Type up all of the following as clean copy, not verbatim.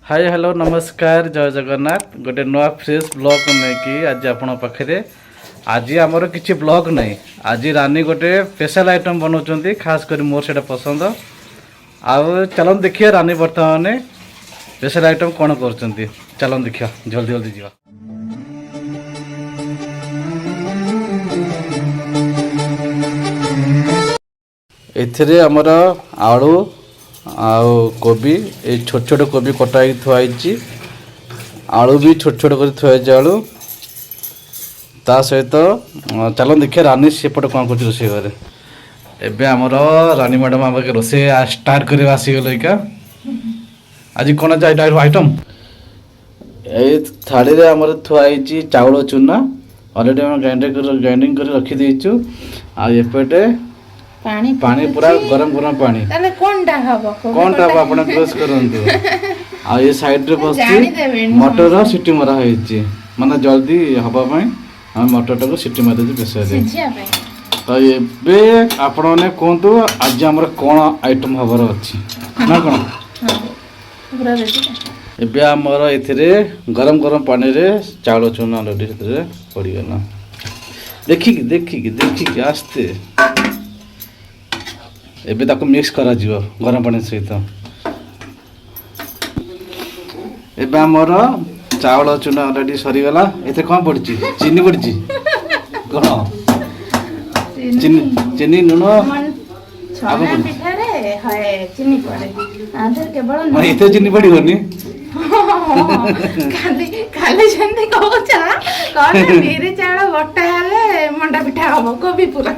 Hi hello नमस्कार जय जगन्नाथ गोटे नुआ फ्रेश ब्लॉग नहीं आज आपण पाखे आज आमर किसी ब्लॉग नहीं आज रानी गोटे स्पेशल आइटम बनाऊँ खास कर मोर से पसंद आउ चलो देखिए रानी बर्तमान स्पेशल आइटम कौन कर चलो देखिए जल्दी जल्दी जा एथिरे आमर आलू आउ कोबी ये छोट छोट कोबी कटाई थुआई आलू भी छोट छोट कर थुआई आलू ता सहित चलो देखिए रानी सेपटे कौन कर रोसे घरे एबे आमर रानी मैडम आम रोसे स्टार्ट कर आसीगल इका आज कौन आइटम ये थाली रे आमर थुआई चाउल चूना ऑलरेडी ग्राइंडिंग कर रखी देचु आ एपटे पानी पानी पूरा गरम गरम पानी ताले कोनटा हबो आपण क्लोज करंतु आ ये साइड रे बसती मटर सिटी मरा होईची माने जल्दी हबा पई हम मटर टाको सिटी मार दे बेसे दे सिझिया पई तो एबे आपण ने कोंतु आज हमर कोन आइटम हबर अछि ना कोन हां पूरा रेडी एबे हमर एथिरे गरम गरम पानी रे चावल चूना रेडी रे पड़ी गला देखि आस्ते एबे ताको मिक्स करा जीवो गरम पानी सहित एबे हमर चावल चूना ऑलरेडी सरी गला एते कोन पड़ची चीनी पड़ची कोन चीनी नुनो छोना पिठा रे है चीनी पड़े आधर केवल मैं एते चीनी पड़ी होनी खाली जंदी कहूचा कोन मेरे चावल बट्टा हले मंडा पिठा हबो कोबी पूरा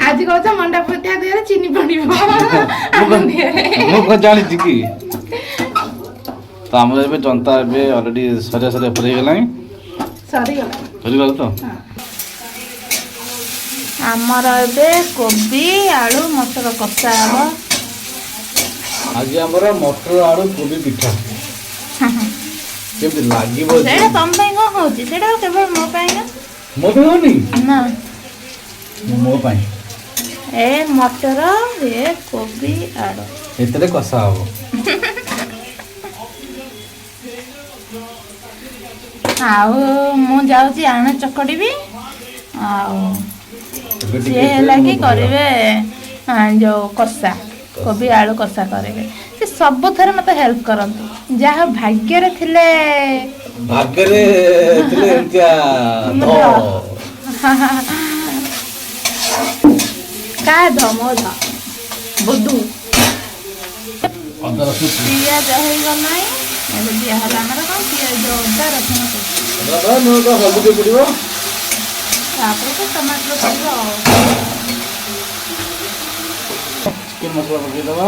आज कहता मंडा पिठा दे चीनी पड़िबो मो को जानि छी की तो हमर एबे जनता एबे ऑलरेडी सरे सरे परे गेलाई सरी गला तो हमर एबे कोबी आलू मटर कसा हबो आज हमर मटर आलू कोबी पिठा केबे लागिबो सेटा तम पई को होची सेटा केवल मो पई ना मो पे होनी ना मो पई ए मटर ए कोबी आलू एतरे कसा हो आउ मु जाउची आना चकड़ी भी आउ से लागी करिवे जो कसा कोबी आलू कसा करेंगे से सब थरे मते हेल्प करंतु जहा भाग्य रे थिले एंतिया का धमो ध बुदू अदर रसुन पिया जहे गनाई एबे दिया हला हमर कोन पिया जो अदर रसुन को दादा नो तो हल्दी पड़िबो तापर को टमाटर पड़िबो चिकन मसाला पके दवा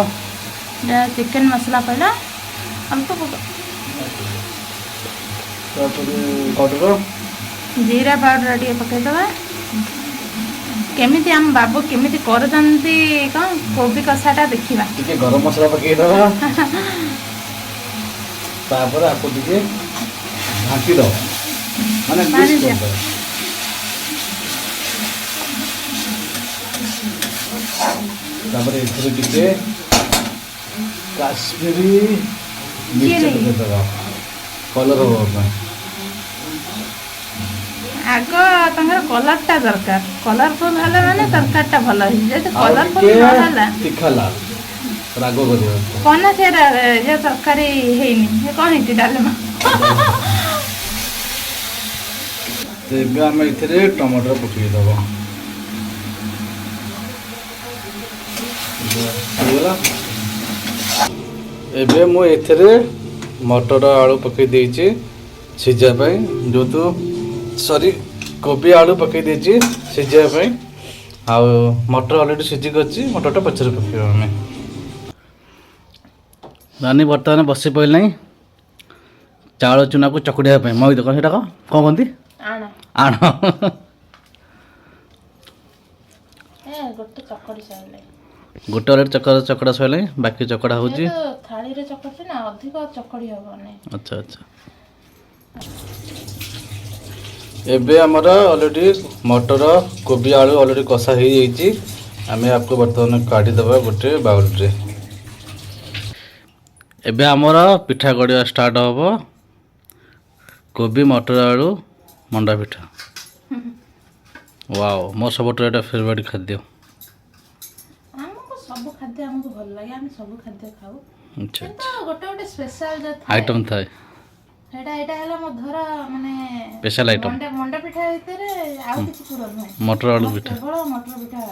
चिकन मसाला पहला हम तो पाउडर जीरा पाउडर ଟିକେ ପକେଇଦବା କେମିତି ଆମ ବାବୁ କେମିତି କରୁଛନ୍ତି କଣ କୋବି କଷାଟା ଦେଖିବା ଟିକେ ଗରମ ମସଲା ପକେଇ ଦବା ତାପରେ आपको ଟିକେ ढांकी दो माने मिक्स कर दो तापर एथरे ଟିକେ काश्मीरी मिर्च पकेଇ दवा कलर हो आग तंगर कलरटा दरकार कलरफुल हले माने तरकारीटा भल होई जे कलरफुल न हला तीखा लाल रागो करियो कोना से जे तरकारी हेइनी हे कोन हेति डालमा तेबे हम इथरे टमाटर पकेई दबो होला एबे मो एथरे मटर आलू पकेई देछि सिझा पई जो तो सॉरी कोबी आलू पकेई देछि सिझा पई आ मटर ऑलरेडी सिझी गछि मटरटा पछरे पकेइबा हमें रानी वर्तमान बसी पइल नहीं चावल चूना को चकुड़िया पई मई देखो सेटा को कोन आना आना ए गोटे चकड़ी साइले गोटे ऑलरेडी चकड़ा सइले बाकी चकड़ा होजी तो थाली रे चकड़ते ना अधिक चकड़ी होबने अच्छा अच्छा एबे हमारा ऑलरेडी मटर कोबी आलू ऑलरेडी कषा हो जाइए आम आपको बर्तमान काढ़ी दबा गोटे बाउल रे ଏବେ ଆମର ପିଠା ଗଡ଼ିବା ଷ୍ଟାର୍ଟ ହେବ। କୋବି ମଟର ଆଳୁ ମଣ୍ଡା ପିଠା। ୱାଓ ମୋ ସବୁଠାରୁ ଏଇଟା ଫେଭରାଇଟ୍ ଖାଦ୍ୟ। ଆମକୁ ସବୁ ଖାଦ୍ୟ ଆମକୁ ଭଲ ଲାଗେ, ଆମେ ସବୁ ଖାଦ୍ୟ ଖାଉ। ଆଚ୍ଛା କିନ୍ତୁ ଗୋଟେ ଗୋଟେ ସ୍ପେଶାଲ ଯୋଉ ଆଇଟମ୍ ଥାଏ ଏଇଟା ହେଲା ମୋ ଧର ମାନେ ସ୍ପେଶାଲ ଆଇଟମ୍ ମଣ୍ଡା ପିଠା ଭିତରେ ଆଉ କିଛି ପୁର ନୁହେଁ, ମଟର ଆଳୁ ପିଠା। କେବଳ ମଟର ପିଠା।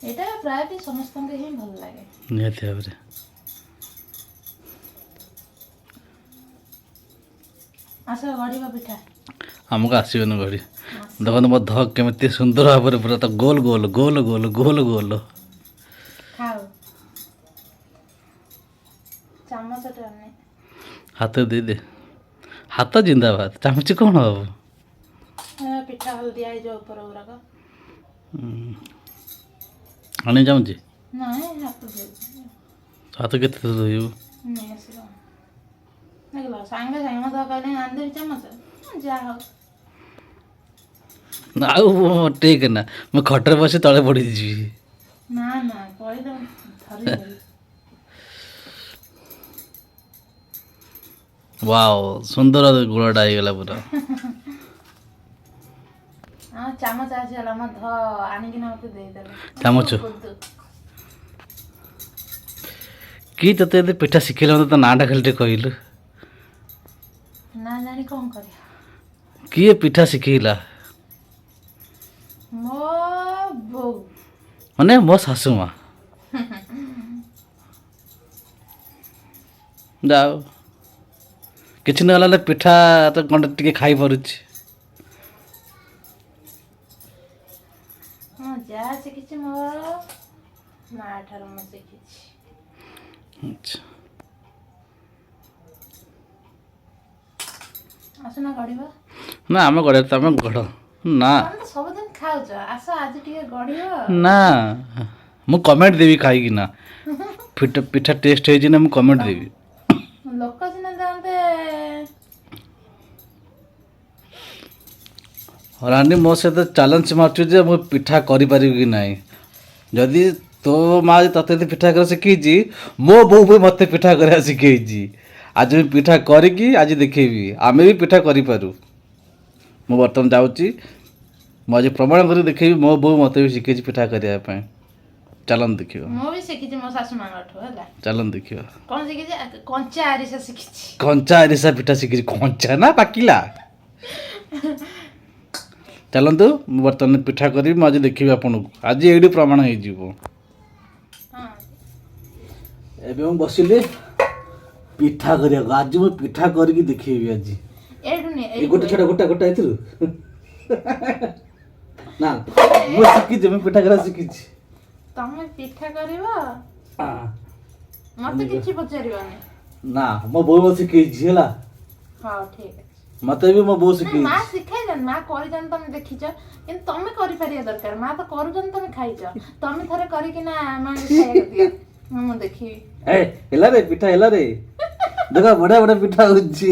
ଏଇଟା ପ୍ରାୟତଃ ସମସ୍ତଙ୍କୁ ହିଁ ଭଲ ଲାଗେ ନିହାତି ଭାବରେ। ଆସ ଗଢ଼ିବ ପିଠା। ଆମକୁ ଆସିବନି ଗଢ଼ି। ଦେଖନ୍ତୁ ମୋ ଧକ୍ କେମିତି ସୁନ୍ଦର ଭାବରେ ପୁରା ତ ଗୋଲ ଗୋଲ ଗୋଲ ଗୋଲ ଗୋଲ ଗୋଲ। ଖାଉ ଚାମଚ ଟାନେ ହାତ ଦେଇଦେ, ହାତ ଜିନ୍ଦାବାଦ। ଚାମଚ କ'ଣ ହବ? ପିଠା ହଳଦିଆ ହେଇଯିବ ଉପର ଗୁଡ଼ାକ। ଆଣି ଚାମଚ ନାଇଁ ହାତ କେତେ ଧୋଇବୁ? ନେଇ ଆସିବ ଦେଖିଲ ସାଙ୍ଗେ ସାଙ୍ଗେ ମତେ କହିଲେ ଆଣିଦେବି ଚାମଚ। ଯାହା ହଉ ଆଉ ଠିକ ନା, ମୁଁ ଖଟରେ ବସି ତଳେ ପଡ଼ିଯିବି। ନା କହିଲେ ଧରିଦେବି। ୱାଓ ସୁନ୍ଦର ଗୁଳଟା ହେଇଗଲା ପୁରା। ଚାମଚ ଆସିଗଲା, ମୋ ଆଣିକିନା ମତେ ଦେଇଦେଲେ ଚାମଚ କି ତତେ ଏତେ ପିଠା ଶିଖେଇଲା? ମତେ ତା ନାଁଟା ଖାଲି ଟିକେ କହିଲୁ। ନା ଜାଣି କ'ଣ କରିବା? କିଏ ପିଠା ଶିଖେଇଲା? ମୋ ବୋଉ ମାନେ ମୋ ଶାଶୁ ମା। ଯାଉ କିଛି ନହେଲେ ପିଠା ତ କ'ଣ ଟିକେ ଖାଇପାରୁଛି। ମୁଁ ଯାହା ଶିଖିଛି ମୋ ମା ଠାରୁ ମୁଁ ଶିଖିଛି। ଆଚ୍ଛା ଆସୁନା ଗଢ଼ିବ। ନା ଆମେ ଗଢ଼ିବା, ତମେ ଗଢ଼ ନା। ସବୁଦିନ ଖାଉଛ, ଆସ ଆଜି ଟିକେ ଗଢ଼ିବ। ନା ମୁଁ କମେଣ୍ଟ ଦେବି ଖାଇକି ନା ପିଠା ଟେଷ୍ଟ ହେଇଛି ନା, ମୁଁ କମେଣ୍ଟ ଦେବି। ଲୋକ ସିନା ଯାଆନ୍ତେ। ରାନୀ ମୋ ସହିତ ଚ୍ୟାଲେଞ୍ଜ ମାରୁଛୁ ଯେ ମୁଁ ପିଠା କରିପାରିବି କି ନାହିଁ। ଯଦି ତୋ ମା ତତେ ଯଦି ପିଠା କରିବା ଶିଖେଇଛି, ମୋ ବୋଉ ବି ମୋତେ ପିଠା କରିବା ଶିଖେଇଛି। ଆଜି ମୁଁ ପିଠା କରିକି ଆଜି ଦେଖେଇବି ଆମେ ବି ପିଠା କରିପାରୁ। ମୁଁ ବର୍ତ୍ତମାନ ଯାଉଛି, ମୁଁ ଆଜି ପ୍ରମାଣ କରି ଦେଖେଇବି ମୋ ବୋଉ ମୋତେ ବି ଶିଖେଇଛି ପିଠା କରିବା ପାଇଁ। ଚାଲନ୍ତୁ ଦେଖିବା। ମୁଁ ବି ଶିଖିଛି ମୋ ଶାଶୁ ମାଙ୍କଠୁ ହେଲା। ଚାଲନ୍ତୁ ଦେଖିବା। କ'ଣ ଶିଖିଛି? କଞ୍ଚା ଆରିସା ଶିଖିଛି। କଞ୍ଚା ଆରିସା ପିଠା ଶିଖିଛି। କଞ୍ଚା ନା ପାକିଲା? ଚାଲନ୍ତୁ ମୁଁ ବର୍ତ୍ତମାନ ପିଠା କରିବି, ମୁଁ ଆଜି ଦେଖିବି ଆପଣଙ୍କୁ। ଆଜି ଏଇଠି ପ୍ରମାଣ ହେଇଯିବ। ଏବେ ମୁଁ ବସିଲି ପିଠା କରିବାକୁ। ଆଜି ମୁଁ ପିଠା କରିକି ଦେଖେଇବି। ଆଜି ଗୋଟେ ଛୋଟ ଗୋଟା ଏଥିରୁ ନା ମୁଁ ଶିଖିଛି, ମୁଁ ପିଠା କରିବା ଶିଖିଛି। ତମେ ପିଠା କରିବ, ମତେ କିଛି ପଚାରିବନି। ନା ମୋ ବୋଉ ମୋତେ ଶିଖେଇଛି ହେଲା। ହଉ ଠିକ ଅଛି। ମତେ ବି ମୋ ବୋଉ ଶିଖେଇଛି। ମା ଶିଖେଇଛନ୍ତି, ମା କରିଛନ୍ତି, ତମେ ଦେଖିଛ। କିନ୍ତୁ ତମେ କରିପାରିବା ଦରକାର। ମା ତ କରୁଛନ୍ତି, ତମେ ଖାଇଛ। ତମେ ଥରେ କରିକିନା ମାଙ୍କୁ ଖାଇବାକୁ ଦିଅ, ମୁଁ ଦେଖିବି। ହେଲା ରେ ପିଠା ହେଲା ରେ। ଦେଖ ବଢିଆ ବଢିଆ ପିଠା ହଉଛି।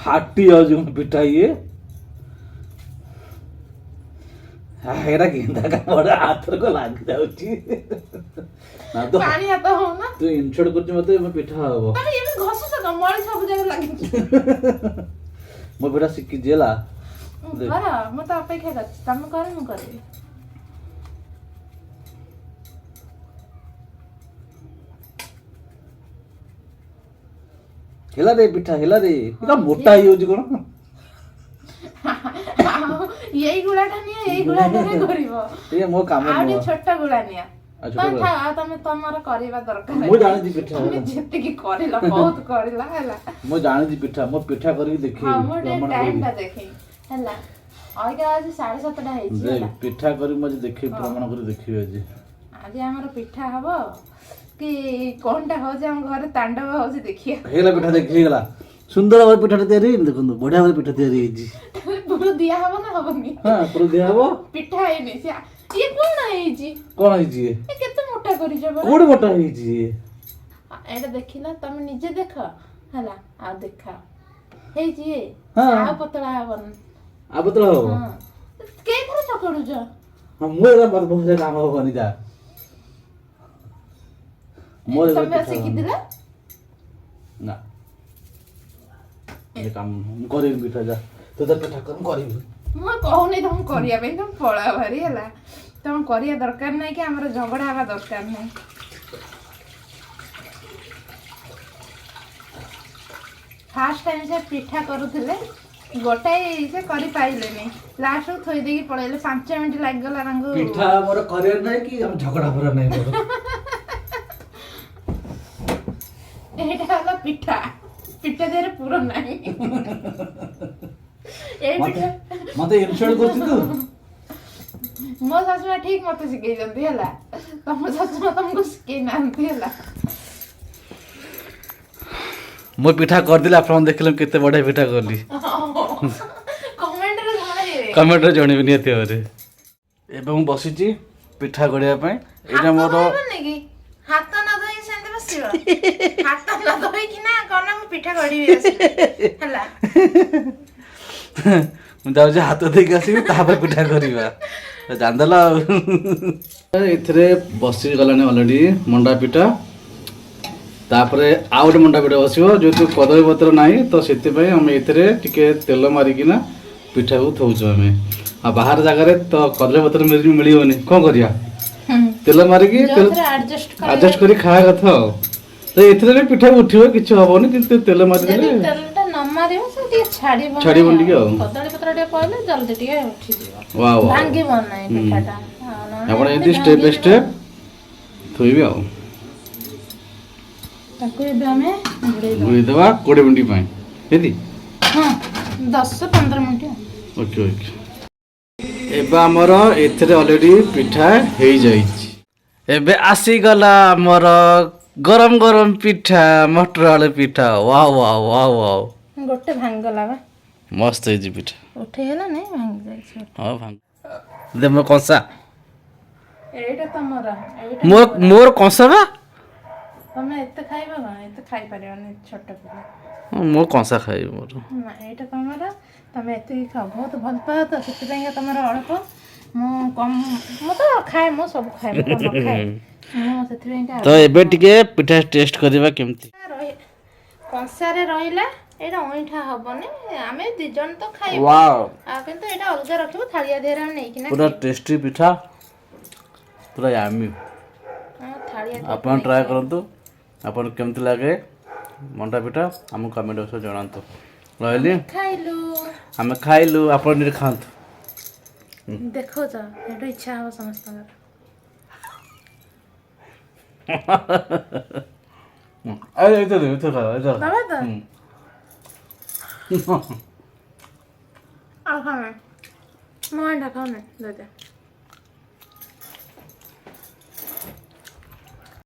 ଫାଟି ଯାଉଛି ମୋ ପିଠା। ଇଏ ଏରା କେନ୍ତା ହାତର ଲାଗି ଯାଉଛି। ପାଣି ହାତ ହଉନା, ତୁ ଇନସର୍ଟ କରୁଛୁ ମତେ। ମୋ ପିଠା ହବ। ମଳି ସବୁ ଜାଗା ଲାଗିଛି। ମୋ ପିଠା ଶିଖିଛି ହେଲା। କର, ମୁଁ ତ ଅପେକ୍ଷା କରିଛି। ତମେ କର, ମୁଁ କରିବି। ହେଲା ରେ ପିଠା ହେଲା ରେ। ମୋଟା ହେଇଯାଉଛି କ'ଣ? ଏଇ ଗୁଳାଟା ନିଅ, ଏଇ ଗୁଳାଟାରେ କରିବ। ମୋ କାମ ଆଉ ଟିକେ ଛୋଟ ଗୁଳା ନିଅ। ତମେ ତମର କରିବା ଦରକାର। ମୁଁ ଜାଣିଛି ପିଠା। ତମେ ଯେତିକି କରିଲ ବହୁତ କରିଲ ହେଲା। ମୁଁ ଜାଣିଛି ପିଠା। ମୁଁ ପିଠା କରିକି ଦେଖେଇବି। ମୁଁ ଟିକେ ଟାଇମଟା ଦେଖେଇ ହେଲା। ଅଇକା ଆଜି 7:30 ହେଇଛି ହେଲା। ପିଠା କରି ମୁଁ ଆଜି ଦେଖେଇବି, ପ୍ରମାଣ କରି ଦେଖେଇବି। ଆଜି ଆମର ପିଠା ହବ କି କଣଟା ହଉଛି, ଆମ ଘରେ ତାଣ୍ଡବ ହଉଛି, ଦେଖିବା। ହେଇଗଲା ପିଠା ଦେଖି ହେଇଗଲା। ସୁନ୍ଦର ଭାବରେ ପିଠାଟା ତିଆରି ହେଇନି। ଦେଖନ୍ତୁ ବଢିଆ ଭାବରେ ପିଠା ତିଆରି ହେଇଛି। ପୁର ଦିଆ ହବ ନା ହବନି? ହଁ ପୁର ଦିଆ ହବ। ପିଠା ହେଇନି। ଇଏ କଣ ହେଇଛି? କ'ଣ ହେଇଛି? କେତେ ମୋଟା କରିଛ? କୋଉଠି ମୋଟା ହେଇଛି? ଏଇଟା ଦେଖିଲ, ତମେ ନିଜେ ଦେଖ ହେଲା। ଆଉ ଦେଖା ହେଇଛି ଇଏ। ଆଉ ପତଳା ହବନି। ଆଉ ପତଳା ହବ? କେଇଥର ଚକଡୁଛ? ମୁଁ ଏରା ବହୁତ କାମ ହବନି। ଯା ମୋର ତମେ ଶିଖିଥିଲ ନା ଏ କାମ ମୁଁ କରିବି ପିଠା ଯା ତୁ ତ ପିଠା କର ମୁଁ କରିବି। ମୁଁ କହୁନି ତମକୁ କରିବା ପାଇଁ, ତମେ ପଳା ଭାରି ହେଲା। ତମେ କରିବା ଦରକାର ନାହିଁ କି ଆମର ଝଗଡ଼ା ହେବା ଦରକାର ନାହିଁ। ଫାଷ୍ଟ ଟାଇମ୍ ସେ ପିଠା କରୁଥିଲେ, ଗୋଟାଏ ସେ କରିପାରିଲେନି, ଲାଷ୍ଟକୁ ଥୋଇ ଦେଇକି ପଳେଇଲେ। 5 ମିନିଟ୍ ଲାଗିଗଲା ତାଙ୍କୁ। ପିଠା ମୋର କରିବାର ନାହିଁ କି ଆମ ଝଗଡ଼ା ଫଗଡ଼ା ନାହିଁ ମୋର। ଏଇଟା ହେଲା ପିଠା, ପିଠା ଦେହରେ ପୁର ନାହିଁ। ଏଇ ପିଠା ମତେ ଇନସଲ୍ଟ କରୁଛୁ ତୁ। ମୋ ଶାଶୁମା ଠିକ ମତେ ଶିଖେଇଛନ୍ତି ହେଲା, ତମ ଶାଶୁମା ତମକୁ ଶିଖେଇ ନାହାନ୍ତି ହେଲା। ମୁଁ ପିଠା କରିଦେଲି, ଆପଣ ଦେଖିଲେ କେତେ ବଢିଆ ପିଠା କଲି। କମେଣ୍ଟରେ ଜଣେଇବି ନିହାତି ଭାବରେ। ଏବେ ମୁଁ ବସିଛି ପିଠା କରିବା ପାଇଁ। ଏଇଟା ମୋର ହାତ ନ ଧୋଇ ସେମିତି ବସିବ। ହାତ ନ ଧୋଇକି ନା କଣ ମୁଁ ପିଠା କରିବି ହେଲା। ମୁଁ ଯାଉଛି ହାତ ଧୋଇକି ଆସିବି ତାପରେ ପିଠା କରିବା। ଜାଣିଦେଲ ଆଉ। ଏଥିରେ ବସି ଗଲାଣି ଅଲରେଡି ମଣ୍ଡା ପିଠା। ତାପରେ ଆଉ ଗୋଟେ ମଣ୍ଡା ପିଠା ବସିବ, ଯେହେତୁ କଦଳୀ ପତ୍ର ନାହିଁ ତ ସେଥିପାଇଁ ଆମେ ଏଥିରେ ଟିକେ ତେଲ ମାରିକିନା ପିଠାକୁ ଥଉଛୁ ଆମେ। ଆଉ ବାହାର ଜାଗାରେ ତ କଦଳୀ ପତ୍ର ମିଳିବନି, କ'ଣ କରିବା? ତେଲ ମାରିକି ଆଡଜଷ୍ଟ କରି ଖାଇବା କଥା ଆଉ। ତ ଏଥିରେ ବି ପିଠା ଉଠିବ, କିଛି ହବନି, କିନ୍ତୁ ତେଲ ମାରିଦେଲେ ଛାଡ଼ିବନି ଟିକେ ଆଉ। କଦଳୀ ପତ୍ର ଟିକେ ପଇଲେ ଜଲ୍ଦି ଟିକେ ଉଠିଯିବ, ୱାଓ ଭାଙ୍ଗିବ ନାହିଁ ପିଠାଟା। ଆପଣ ଏମିତି ଷ୍ଟେପ୍ ବାଇ ଷ୍ଟେପ୍ ଥୋଇବେ ଆଉ। ତାକୁ ଏବେ ଆମେ ଘୋଡ଼େଇ ଦେବା 20 ମିନିଟ୍ ପାଇଁ। କେମିତି? ହଁ 10-15 ମିନିଟ୍। Okay okay. ଏବେ ଆମର ଏଥିରେ ଅଲରେଡି ପିଠା ହେଇଯାଇଛି। ଏବେ ଆସିଗଲା ଆମର ଗରମ ଗରମ ପିଠା, ମଟର ଆଳୁ ପିଠା। Wow wow wow wow. ଗୋଟେ ଭାଙ୍ଗିଗଲା ବା। ମସ୍ତ ହେଇଛି ପିଠା। ଉଠେଇଗଲା ନାଇଁ, ଭାଙ୍ଗି ଯାଇଛି। ହଁ ଭାଙ୍ଗ ଦେ ମୋ କଂସା। ଏଇଟା ତମର, ମୋର କଂସା ବା। ତମେ ଏତେ ଖାଇବ ନା? ଏତେ ଖାଇପାରିବନି, ଛୋଟ ପିଲା। ମୋ କଂସା ଖାଇବି ମୋର। ନା ଏଇଟା ତମର, ତମେ ଏତିକି ଖାଅ। ବହୁତ ଭଲ ପାଅ ତ ସେଥିପାଇଁକା ତମର ଅଳ୍ପ। ମୁଁ କମ୍, ମୁଁ ତ ଖାଏ, ମୁଁ ସବୁ ଖାଏ, ମୁଁ ନ ଖାଏ ମୁଁ ସେଥିପାଇଁକା। ତ ଏବେ ଟିକେ ପିଠା ଟେଷ୍ଟ କରିବା କେମିତି। କଂସାରେ ରହିଲା, ଏଇଟା ଅଇଁଠା ହବନି। ଆମେ 2 ଜଣ ତ ଖାଇବୁ, ୱାଓ। ଆଉ କିନ୍ତୁ ଏଇଟା ଅଲଗା ରଖିବୁ, ଥାଳିଆ ଦେହରେ ଆମେ ନେଇକିନା ପୁରା ଟେଷ୍ଟି ପିଠା, ପୁରା ୟାମି। ଆପଣ ଟ୍ରାଏ କରନ୍ତୁ, ଆପଣ କେମିତି ଲାଗେ ମଣ୍ଡା ପିଠା ଆମକୁ କମେଣ୍ଟ ବକ୍ସରେ ଜଣାନ୍ତୁ। ରହିଲି, ଆମେ ଖାଇଲୁ, ଆପଣ ଟିକେ ଖାଆନ୍ତୁ। ଦେଖଉଛ, ଏଠୁ ଇଚ୍ଛା ହବ ସମସ୍ତଙ୍କର। ଆଉ ଖାଉନା, ମୁଁ ଅଣ୍ଡା ଖାଉନି।